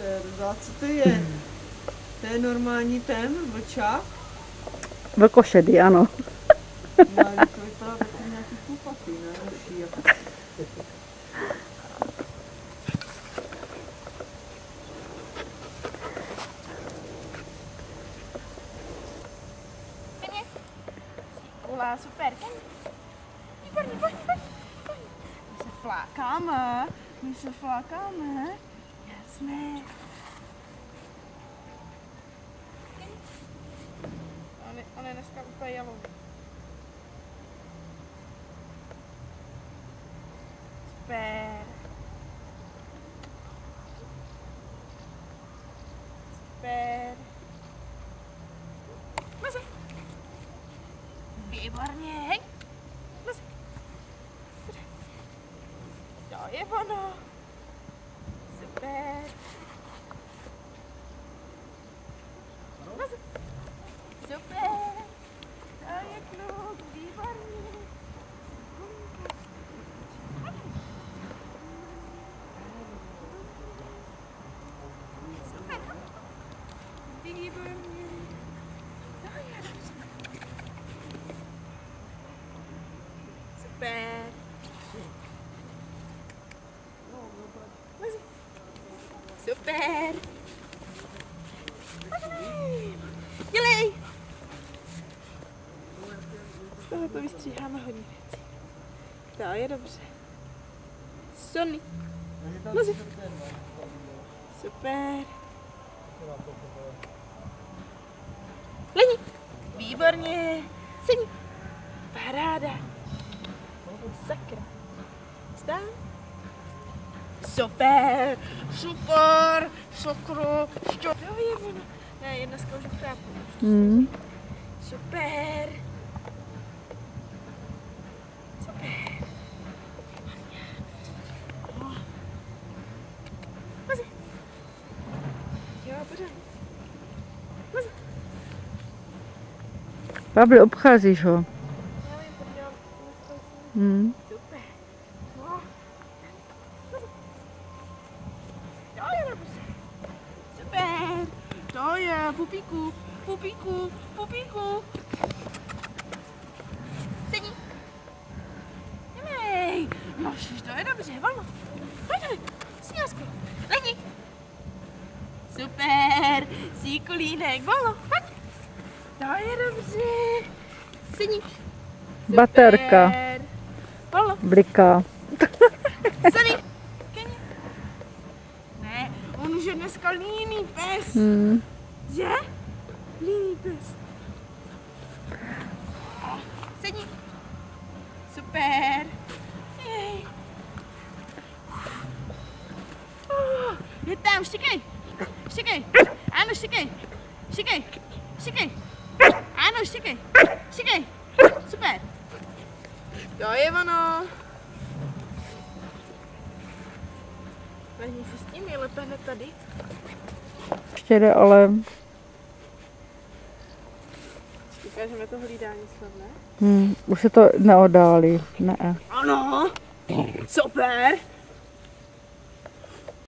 Serda, co to je? To je normální ten vlčák? Vlkošedý, ano. No, ale to vypadá taky nějaký chlupatý, ne? Uší, jako. Ula, super. Výborně, pojď. My se flákáme. Jasné. On je dneska úplně jalový. Super. Super. Mezi. Výborně, hej. Mezi. To je ono. Super. Mezi. Super. To je kluk, výborně. Super. Výborně. To je dobře. Super. Mezi. Super. Dělej. Z toho to vystříháme hodně věcí. To je dobře. Sonny. Mezi. Super. Leni. Výborně. Sedni. Paráda. Sakra. Stán. Super. Super. Sakro. To je ono. Ne, jedna z koužů chrápu. Super. Super. Mezi. Jo, pořád. Mezi. Pavle, obcházíš ho. Já vím, podívám. Super. No. Mezi. To je dobře. Super. To je, pupíku. Sedni. Nemej. No, to je dobře, volno. Pojď, snězku. Leni. Super. Síkulínek, volno, pojď. To je dobře. Sedni. Baterka. Volno. Bliká. Sedni. Keně. Ne, on už je dneska líný pes. Že? Líný pes. Sedni. Super. Jej. Je tam, štěkej. Štěkej. Ano, štěkej. Štěkej. Štěkej. Ano, štěkej. Štěkej. Super. To je ono. Lehni si s tím, je lépe hned tady. Ještě jde, ale... Ukážeme to hlídání snad, ne? Už se to neodálí. Ne. Ano. Super.